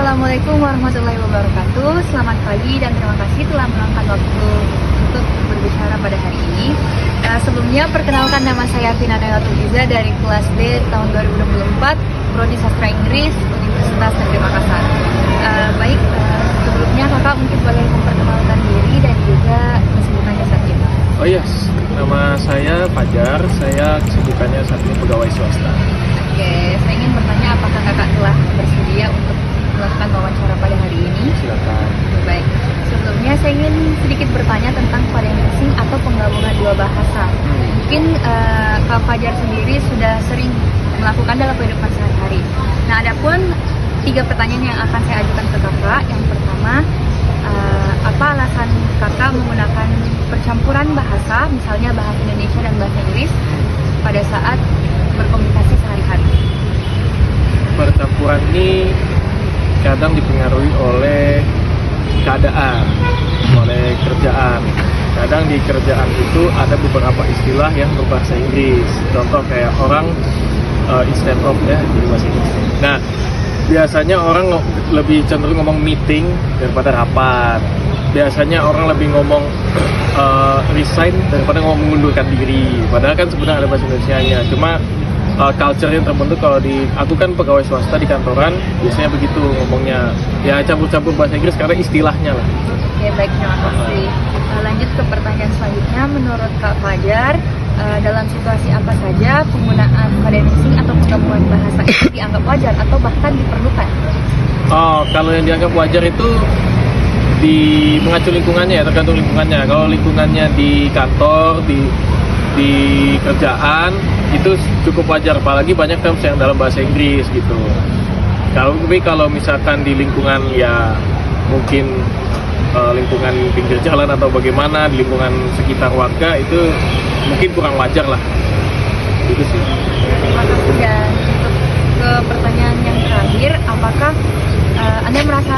Assalamualaikum warahmatullahi wabarakatuh. Selamat pagi dan terima kasih telah meluangkan waktu untuk berbicara pada hari ini. Sebelumnya perkenalkan, nama saya Vina Nayatuliza dari kelas D tahun 2024 Prodi Sastra Inggris Universitas Negeri Makassar. Sebelumnya kakak mungkin boleh memperkenalkan diri dan juga kesibukannya saat ini. Oh yes, nama saya Fajar. Saya kesibukannya saat ini pegawai swasta. Oke, saya ingin bertanya apakah kakak telah bersedia untuk melakukan wawancara pada hari ini? Silakan. Baik, sebelumnya saya ingin sedikit bertanya tentang mixing atau penggabungan dua bahasa. Mungkin Kak Fajar sendiri sudah sering melakukan dalam kehidupan sehari-hari. Nah, adapun 3 pertanyaan yang akan saya ajukan ke kakak. Yang pertama, apa alasan kakak menggunakan percampuran bahasa, misalnya bahasa Indonesia dan bahasa Inggris, pada saat berkomunikasi sehari-hari? Percampuran ini kadang dipengaruhi oleh keadaan, oleh kerjaan. Kadang di kerjaan itu ada beberapa istilah yang berbahasa Inggris. Contoh kayak orang instead of ya di bahasa Inggris. Nah, biasanya orang lebih cenderung ngomong meeting daripada rapat. Biasanya orang lebih ngomong resign daripada ngomong mengundurkan diri. Padahal kan sebenarnya ada bahasa Indonesianya. Cuma culture yang terbentuk kalau aku kan pegawai swasta di kantoran, biasanya begitu ngomongnya. Ya campur-campur bahasa Inggris karena istilahnya lah. Oke, baik, terima kasih. Lanjut ke pertanyaan selanjutnya. Menurut Kak Fajar, dalam situasi apa saja penggunaan mixing atau penggabungan bahasa itu dianggap wajar atau bahkan diperlukan? Oh, kalau yang dianggap wajar itu mengacu lingkungannya ya, tergantung lingkungannya. Kalau lingkungannya di kantor, di kerjaan itu cukup wajar, apalagi banyak terms yang dalam bahasa Inggris gitu. Tapi kalau misalkan di lingkungan ya mungkin lingkungan pinggir jalan atau bagaimana, di lingkungan sekitar warga itu mungkin kurang wajar lah. Itu sih. Terima kasih. Dan untuk ke pertanyaan yang terakhir, apakah Anda merasa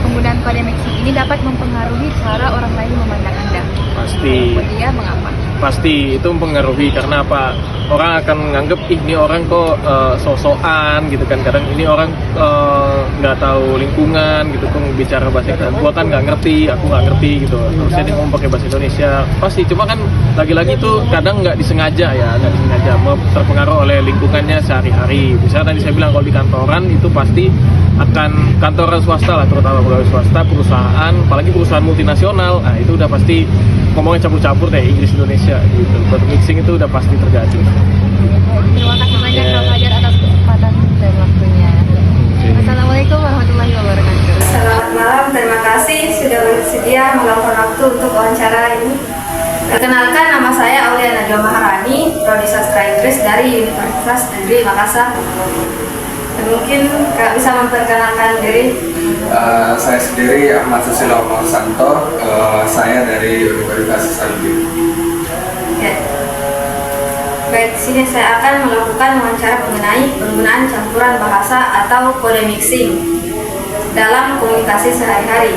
penggunaan mixing ini dapat mempengaruhi cara orang lain memandang Anda? Pasti. Kalau iya, mengapa? Pasti itu mempengaruhi, karena apa? Orang akan menganggap ini orang kok sosokan gitu kan. Kadang ini orang nggak tahu lingkungan gitu, kok bicara bahasa Inggris. Gua kan nggak ngerti, aku nggak ngerti gitu. Harusnya dia ngomong pakai bahasa Indonesia. Pasti, cuma kan lagi-lagi tuh kadang nggak disengaja ya, nggak disengaja terpengaruh oleh lingkungannya sehari-hari. Misalnya tadi saya bilang kalau di kantoran itu pasti akan kantoran swasta lah, terutama pegawai swasta, perusahaan, apalagi perusahaan multinasional. Nah itu udah pasti ngomongnya campur-campur deh, Inggris Indonesia gitu. Buat mixing itu udah pasti terjadi. Terima kasih banyak Kak Fajar atas kesempatan dan waktunya. Assalamualaikum warahmatullahi wabarakatuh. Selamat malam, terima kasih sudah bersedia meluangkan waktu untuk wawancara ini. Perkenalkan, nama saya Aulia Najwa Maharani, Prodi Sastra Inggris dari Universitas Negeri Makassar. Dan mungkin Kak bisa memperkenalkan diri. Saya sendiri Ahmad Susilo Santo, saya dari Universitas Albi. Ya. Baik, di sini saya akan melakukan wawancara mengenai penggunaan campuran bahasa atau kode mixing dalam komunikasi sehari-hari.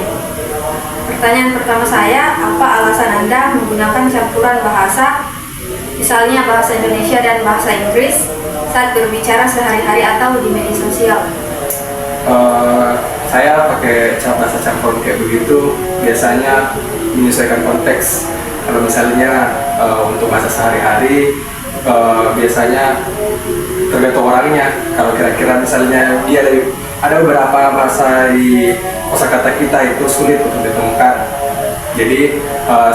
Pertanyaan pertama saya, apa alasan Anda menggunakan campuran bahasa, misalnya bahasa Indonesia dan bahasa Inggris, saat berbicara sehari-hari atau di media sosial? Saya pakai bahasa campur kayak begitu biasanya menyesuaikan konteks. Kalau misalnya untuk bahasa sehari-hari biasanya tergantung orangnya. Kalau kira-kira misalnya ada beberapa bahasa di kosakata kita itu sulit untuk ditemukan. Jadi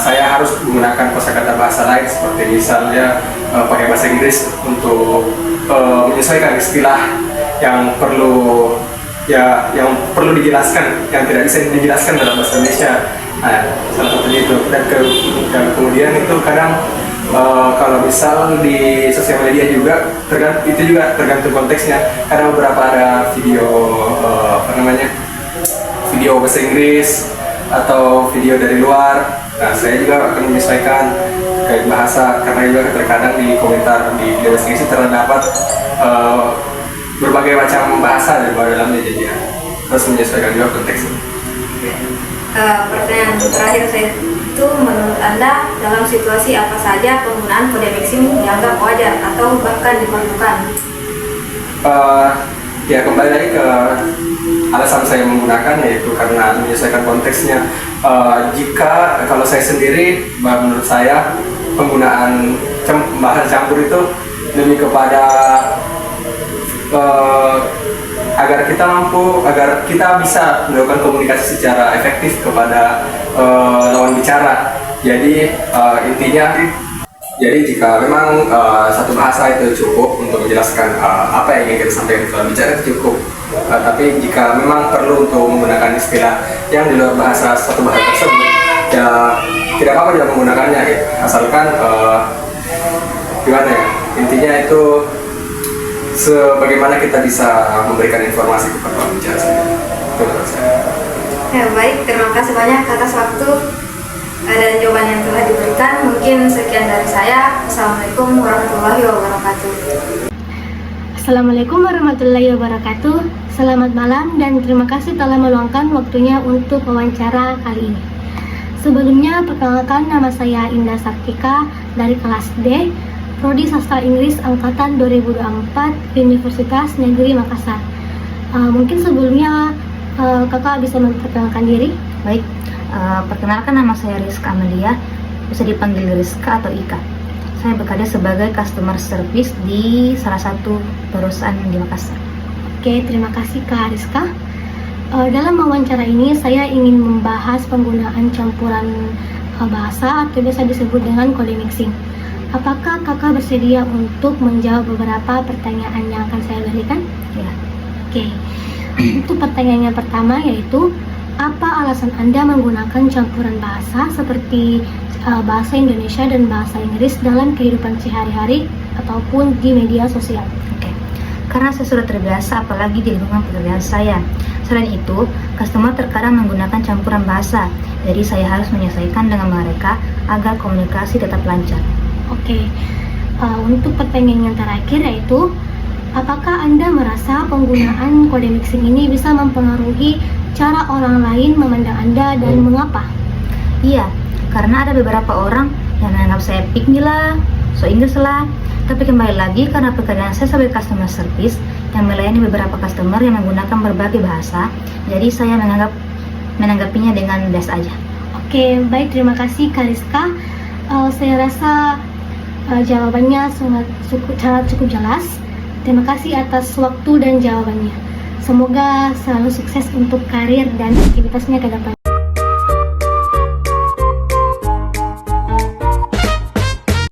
saya harus menggunakan kosakata bahasa lain, seperti misalnya pakai bahasa Inggris untuk menyesuaikan istilah yang perlu dijelaskan, yang tidak bisa dijelaskan dalam bahasa Indonesia. Nah, salah satunya itu. Dan kemudian itu kadang kalau misal di sosial media juga tergantung konteksnya. Kadang beberapa ada video video bahasa Inggris atau video dari luar. Nah, saya juga akan menyesuaikan kayak bahasa, karena juga terkadang di komentar di video bahasa Inggris terdapat berbagai macam bahasa dari dalamnya, jadi ya harus menyesuaikan juga konteksnya. Pertanyaan terakhir saya itu, menurut Anda dalam situasi apa saja penggunaan kode mixing dianggap wajar atau bahkan diperlukan? Ya kembali lagi ke alasan saya menggunakan, yaitu karena menyesuaikan konteksnya. Jika kalau saya sendiri, menurut saya penggunaan bahan campur itu lebih kepada agar kita bisa melakukan komunikasi secara efektif kepada lawan bicara. Jadi intinya, jika memang satu bahasa itu cukup untuk menjelaskan apa yang ingin kita sampaikan ke lawan bicara, itu cukup. Tapi jika memang perlu untuk menggunakan istilah yang di luar bahasa satu bahasa tersebut, ya tidak apa-apa juga menggunakannya, gitu. Asalkan gimana ya, intinya itu sebagaimana kita bisa memberikan informasi kepada lawan bicara sendiri. Itu menurut saya. Ya, baik, terima kasih banyak atas waktu dan jawaban yang telah diberikan. Mungkin sekian dari saya. Assalamualaikum warahmatullahi wabarakatuh. Assalamualaikum warahmatullahi wabarakatuh. Selamat malam dan terima kasih telah meluangkan waktunya untuk wawancara kali ini. Sebelumnya, perkenalkan, nama saya Indah Saktika dari kelas D, Prodi Sastra Inggris Angkatan 2024, Universitas Negeri Makassar. Mungkin sebelumnya kakak bisa memperkenalkan diri? Baik, perkenalkan, nama saya Rizka Amelia, bisa dipanggil Rizka atau Ika. Saya bekerja sebagai customer service di salah satu perusahaan di Makassar. Oke, terima kasih Kak Rizka. Dalam wawancara ini saya ingin membahas penggunaan campuran bahasa atau biasa disebut dengan kode mixing. Apakah kakak bersedia untuk menjawab beberapa pertanyaan yang akan saya berikan? Ya. Oke. Untuk pertanyaan yang pertama yaitu, apa alasan Anda menggunakan campuran bahasa seperti bahasa Indonesia dan bahasa Inggris dalam kehidupan sehari-hari ataupun di media sosial? Oke. Karena saya sudah terbiasa, apalagi di lingkungan pekerjaan saya. Selain itu, customer terkadang menggunakan campuran bahasa, jadi saya harus menyesuaikan dengan mereka agar komunikasi tetap lancar. Oke. Untuk pertanyaan yang terakhir yaitu, apakah Anda merasa penggunaan kode mixing ini bisa mempengaruhi cara orang lain memandang Anda dan mengapa? Iya, karena ada beberapa orang yang menganggap saya pick me lah, so Inggris lah. Tapi kembali lagi, karena pekerjaan saya sebagai customer service yang melayani beberapa customer yang menggunakan berbagai bahasa, jadi saya menanggapinya dengan biasa aja. Oke, baik, terima kasih Kak Rizka. Saya rasa jawabannya sangat cukup jelas. Terima kasih atas waktu dan jawabannya. Semoga selalu sukses untuk karir dan aktivitasnya ke depan.